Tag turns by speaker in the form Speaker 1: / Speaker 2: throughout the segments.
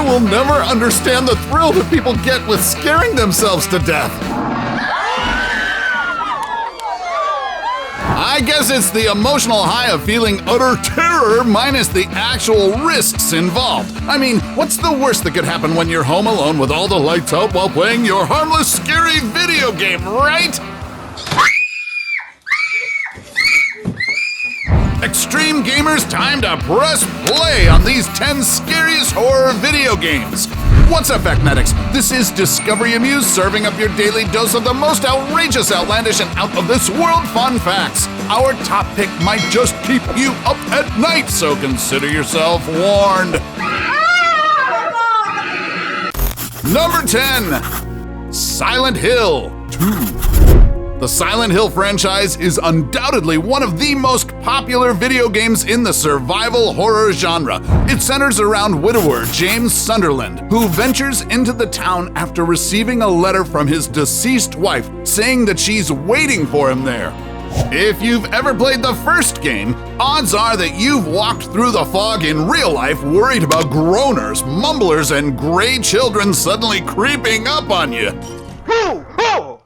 Speaker 1: I will never understand the thrill that people get with scaring themselves to death. I guess it's the emotional high of feeling utter terror minus the actual risks involved. I mean, what's the worst that could happen when you're home alone with all the lights out while playing your harmless, scary video game, right? Extreme gamers, time to press play on these 10 scariest horror video games. What's up, Factmatics? This is Discovery Amuse, serving up your daily dose of the most outrageous, outlandish, and out-of-this-world fun facts. Our top pick might just keep you up at night, so consider yourself warned. Number 10. Silent Hill 2. The Silent Hill franchise is undoubtedly one of the most popular video games in the survival horror genre. It centers around widower James Sunderland, who ventures into the town after receiving a letter from his deceased wife saying that she's waiting for him there. If you've ever played the first game, odds are that you've walked through the fog in real life worried about groaners, mumblers, and gray children suddenly creeping up on you.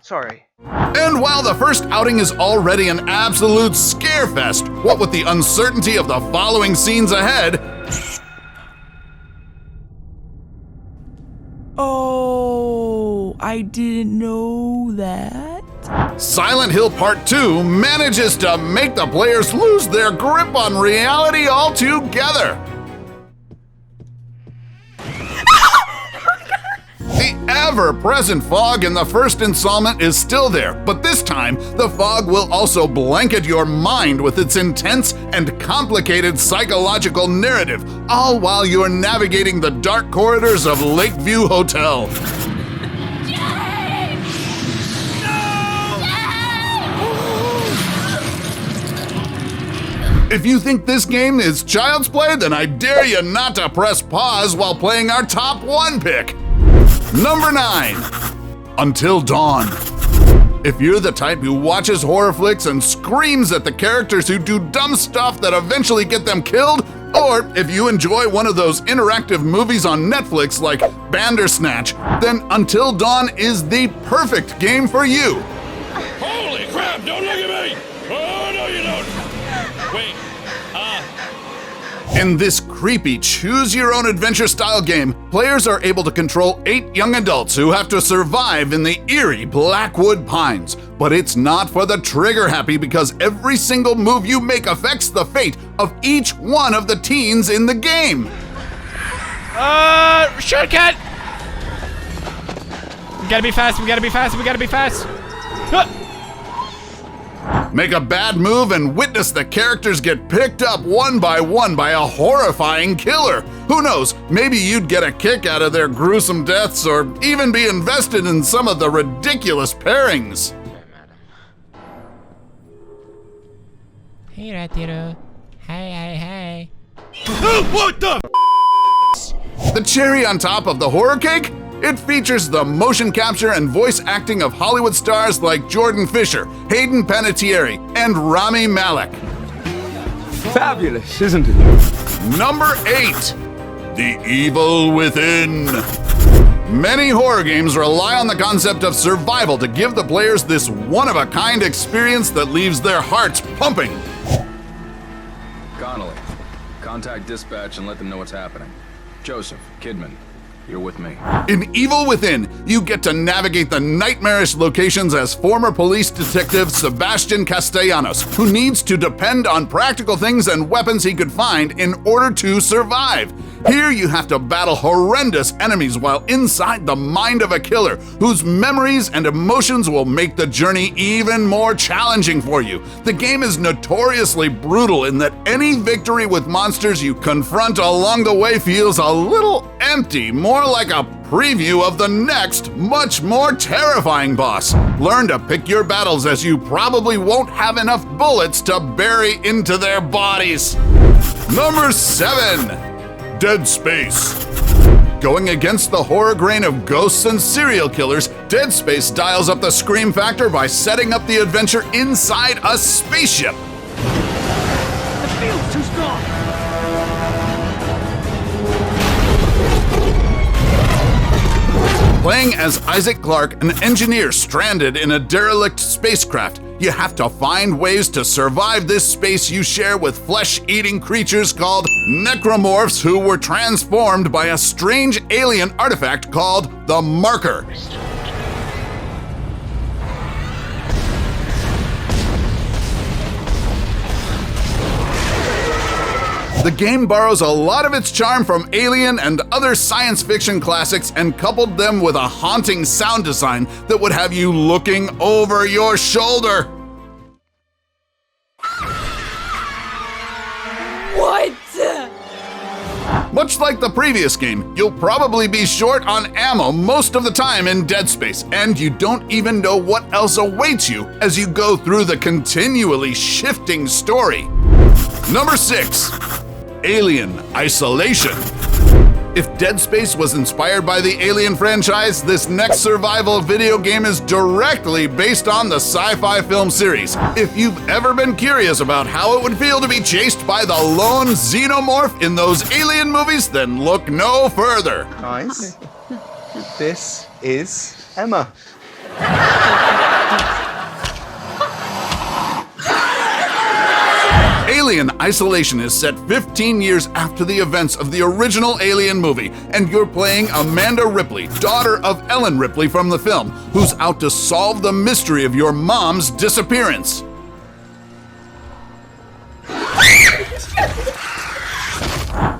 Speaker 2: Sorry.
Speaker 1: And while the first outing is already an absolute scarefest, what with the uncertainty of the following scenes ahead…
Speaker 3: Oh, I didn't know that.
Speaker 1: Silent Hill Part 2 manages to make the players lose their grip on reality altogether. The ever-present fog in the first installment is still there, but this time the fog will also blanket your mind with its intense and complicated psychological narrative, all while you're navigating the dark corridors of Lakeview Hotel. If you think this game is child's play, then I dare you not to press pause while playing our top 1 pick. Number 9. Until Dawn. If you're the type who watches horror flicks and screams at the characters who do dumb stuff that eventually get them killed, or if you enjoy one of those interactive movies on Netflix like Bandersnatch, then Until Dawn is the perfect game for you.
Speaker 4: Holy crap, don't look at me! Oh, no you don't! Wait,
Speaker 1: In this creepy choose-your-own-adventure style game, players are able to control 8 young adults who have to survive in the eerie Blackwood Pines. But it's not for the trigger-happy because every single move you make affects the fate of each one of the teens in the game.
Speaker 5: Shortcut! We gotta be fast, we gotta be fast, we gotta be fast!
Speaker 1: Make a bad move and witness the characters get picked up one by one by a horrifying killer. Who knows, maybe you'd get a kick out of their gruesome deaths or even be invested in some of the ridiculous pairings.
Speaker 5: Hey, Ratiro. Hey.
Speaker 4: what the?
Speaker 1: The cherry on top of the horror cake? It features the motion capture and voice acting of Hollywood stars like Jordan Fisher, Hayden Panettiere, and Rami Malek.
Speaker 6: Fabulous, isn't it?
Speaker 1: Number 8. The Evil Within. Many horror games rely on the concept of survival to give the players this one-of-a-kind experience that leaves their hearts pumping.
Speaker 7: Connolly, contact dispatch and let them know what's happening. Joseph, Kidman, you're with me.
Speaker 1: In Evil Within, you get to navigate the nightmarish locations as former police detective Sebastian Castellanos, who needs to depend on practical things and weapons he could find in order to survive. Here you have to battle horrendous enemies while inside the mind of a killer, whose memories and emotions will make the journey even more challenging for you. The game is notoriously brutal in that any victory with monsters you confront along the way feels a little empty, more like a preview of the next, much more terrifying boss. Learn to pick your battles as you probably won't have enough bullets to bury into their bodies. Number 7. Dead Space. Going against the horror grain of ghosts and serial killers, Dead Space dials up the scream factor by setting up the adventure inside a spaceship.
Speaker 2: The field's too strong.
Speaker 1: Playing as Isaac Clarke, an engineer stranded in a derelict spacecraft, you have to find ways to survive this space you share with flesh-eating creatures called necromorphs who were transformed by a strange alien artifact called the Marker. The game borrows a lot of its charm from Alien and other science fiction classics and coupled them with a haunting sound design that would have you looking over your shoulder.
Speaker 3: What?
Speaker 1: Much like the previous game, you'll probably be short on ammo most of the time in Dead Space, and you don't even know what else awaits you as you go through the continually shifting story. Number 6. Alien Isolation. If Dead Space was inspired by the Alien franchise, this next survival video game is directly based on the sci-fi film series. If you've ever been curious about how it would feel to be chased by the lone xenomorph in those Alien movies, then look no further.
Speaker 2: Guys, this is Emma.
Speaker 1: Alien Isolation is set 15 years after the events of the original Alien movie, and you're playing Amanda Ripley, daughter of Ellen Ripley from the film, who's out to solve the mystery of your mom's disappearance.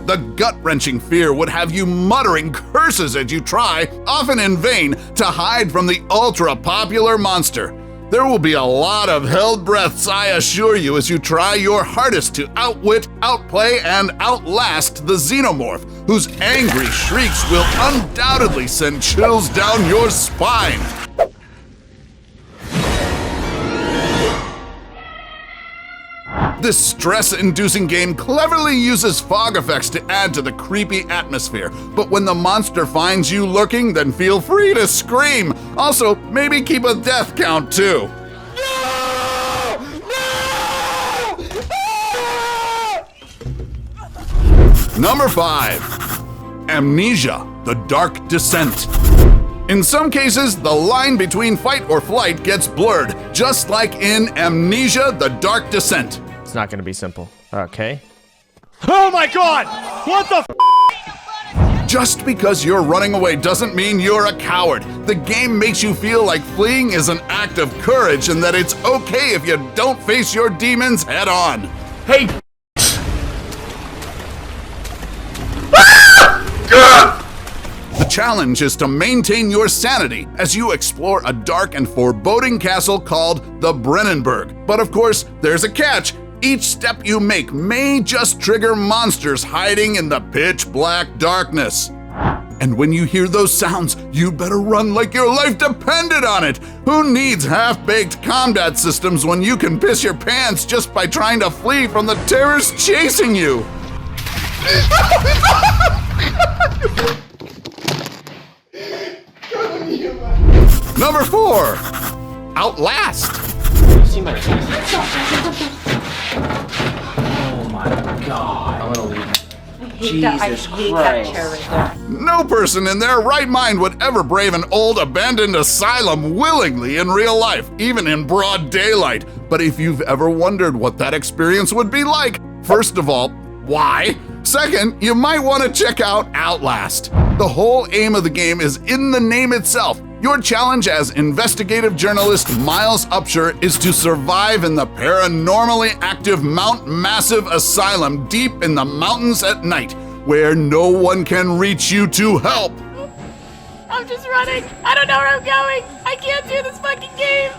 Speaker 1: The gut-wrenching fear would have you muttering curses as you try, often in vain, to hide from the ultra-popular monster. There will be a lot of held breaths, I assure you, as you try your hardest to outwit, outplay, and outlast the xenomorph, whose angry shrieks will undoubtedly send chills down your spine. This stress-inducing game cleverly uses fog effects to add to the creepy atmosphere, but when the monster finds you lurking, then feel free to scream. Also, maybe keep a death count too. Number 5. Amnesia: The Dark Descent. In some cases, the line between fight or flight gets blurred, just like in Amnesia: The Dark Descent.
Speaker 6: It's not gonna be simple. Okay. Oh my god! What the f?
Speaker 1: Just because you're running away doesn't mean you're a coward. The game makes you feel like fleeing is an act of courage and that it's okay if you don't face your demons head on.
Speaker 4: Hey!
Speaker 1: The challenge is to maintain your sanity as you explore a dark and foreboding castle called the Brennenburg. But of course, there's a catch. Each step you make may just trigger monsters hiding in the pitch-black darkness. And when you hear those sounds, you better run like your life depended on it. Who needs half-baked combat systems when you can piss your pants just by trying to flee from the terrors chasing you? Number 4. Outlast.
Speaker 8: See my oh my god. I'm gonna leave. Jesus Christ.
Speaker 1: No person in their right mind would ever brave an old abandoned asylum willingly in real life, even in broad daylight. But if you've ever wondered what that experience would be like, first of all, why? Second, you might want to check out Outlast. The whole aim of the game is in the name itself. Your challenge as investigative journalist Miles Upshur is to survive in the paranormally active Mount Massive Asylum deep in the mountains at night, where no one can reach you to help.
Speaker 9: I'm just running. I don't know where I'm going. I can't do this fucking game.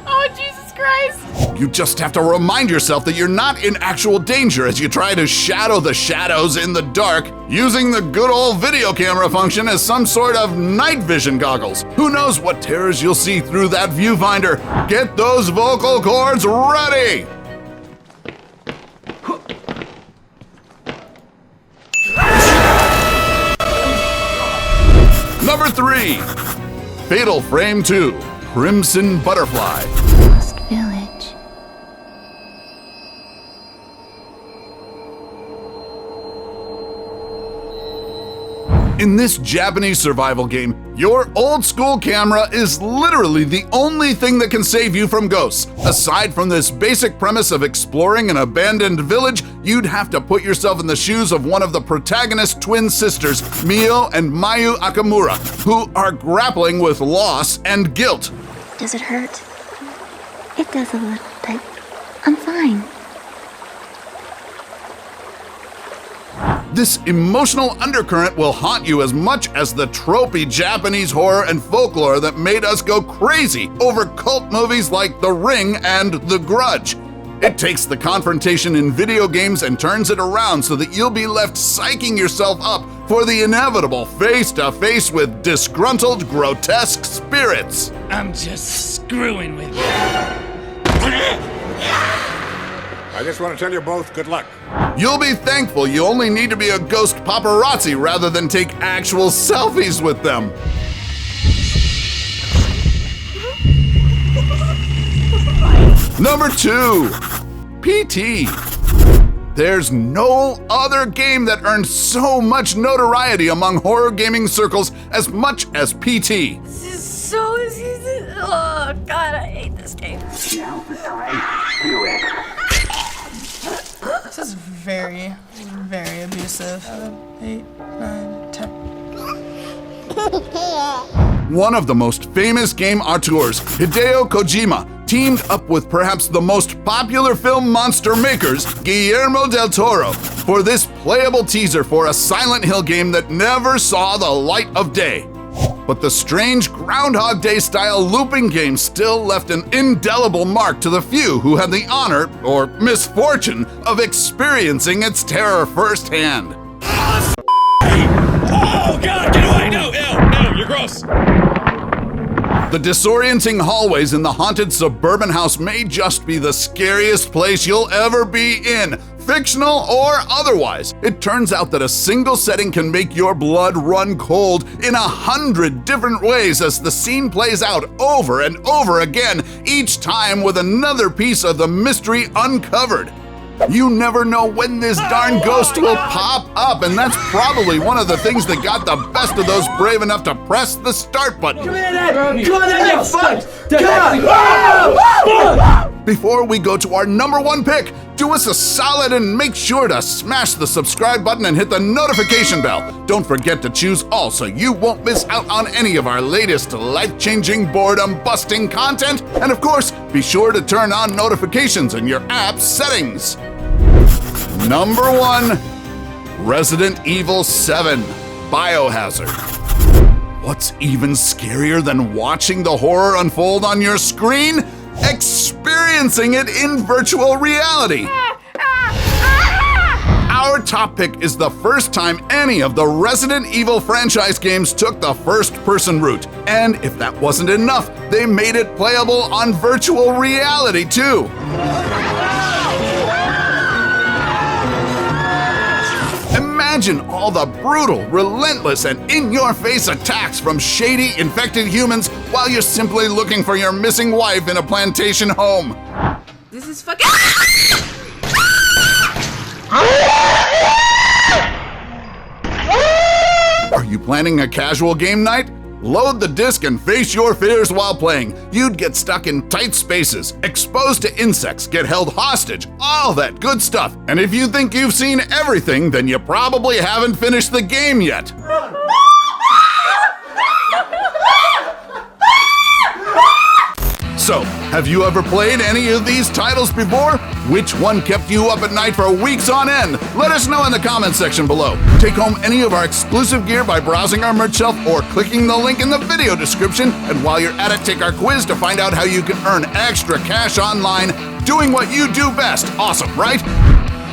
Speaker 9: Oh, Jesus Christ.
Speaker 1: You just have to remind yourself that you're not in actual danger as you try to shadow the shadows in the dark, using the good old video camera function as some sort of night vision goggles. Who knows what terrors you'll see through that viewfinder? Get those vocal cords ready! Number 3. Fatal Frame 2: Crimson Butterfly.
Speaker 10: Lost Village.
Speaker 1: In this Japanese survival game, your old school camera is literally the only thing that can save you from ghosts. Aside from this basic premise of exploring an abandoned village, you'd have to put yourself in the shoes of one of the protagonist's twin sisters, Mio and Mayu Akamura, who are grappling with loss and guilt.
Speaker 10: Does it hurt? It does a little, but I'm fine.
Speaker 1: This emotional undercurrent will haunt you as much as the tropey Japanese horror and folklore that made us go crazy over cult movies like The Ring and The Grudge. It takes the confrontation in video games and turns it around so that you'll be left psyching yourself up for the inevitable face-to-face with disgruntled, grotesque spirits.
Speaker 4: I'm just screwing with you.
Speaker 11: I just want to tell you both good luck.
Speaker 1: You'll be thankful you only need to be a ghost paparazzi rather than take actual selfies with them. Number 2, PT. There's no other game that earned so much notoriety among horror gaming circles as much as PT.
Speaker 9: This is so easy. Oh god, I hate this game.
Speaker 3: This is very, very abusive. 7, 8, 9, 10.
Speaker 1: One of the most famous game auteurs, Hideo Kojima, teamed up with perhaps the most popular film monster makers, Guillermo del Toro, for this playable teaser for a Silent Hill game that never saw the light of day. But the strange Groundhog Day-style looping game still left an indelible mark to the few who had the honor, or misfortune, of experiencing its terror firsthand.
Speaker 4: Oh God, get away! No, ew, you're gross.
Speaker 1: The disorienting hallways in the haunted suburban house may just be the scariest place you'll ever be in, fictional or otherwise. It turns out that a single setting can make your blood run cold in 100 different ways as the scene plays out over and over again, each time with another piece of the mystery uncovered. You never know when this darn ghost will pop up, and that's probably one of the things that got the best of those brave enough to press the start button.
Speaker 8: Come on, you're fucked!
Speaker 1: Before we go to our number 1 pick, do us a solid and make sure to smash the subscribe button and hit the notification bell. Don't forget to choose all so you won't miss out on any of our latest life-changing, boredom-busting content. And of course, be sure to turn on notifications in your app settings. Number 1, Resident Evil 7, Biohazard. What's even scarier than watching the horror unfold on your screen? Experiencing it in virtual reality. Our top pick is the first time any of the Resident Evil franchise games took the first-person route. And if that wasn't enough, they made it playable on virtual reality too. Imagine all the brutal, relentless, and in-your-face attacks from shady, infected humans while you're simply looking for your missing wife in a plantation home.
Speaker 9: This is fucking.
Speaker 1: Are you planning a casual game night? Load the disc and face your fears while playing. You'd get stuck in tight spaces, exposed to insects, get held hostage, all that good stuff. And if you think you've seen everything, then you probably haven't finished the game yet. So, have you ever played any of these titles before? Which one kept you up at night for weeks on end? Let us know in the comments section below. Take home any of our exclusive gear by browsing our merch shelf or clicking the link in the video description. And while you're at it, take our quiz to find out how you can earn extra cash online doing what you do best. Awesome, right?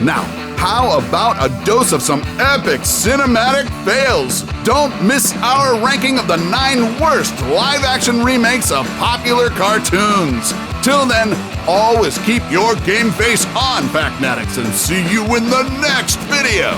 Speaker 1: Now, how about a dose of some epic cinematic fails? Don't miss our ranking of the 9 worst live-action remakes of popular cartoons. Till then, always keep your game face on, Factnatics, and see you in the next video.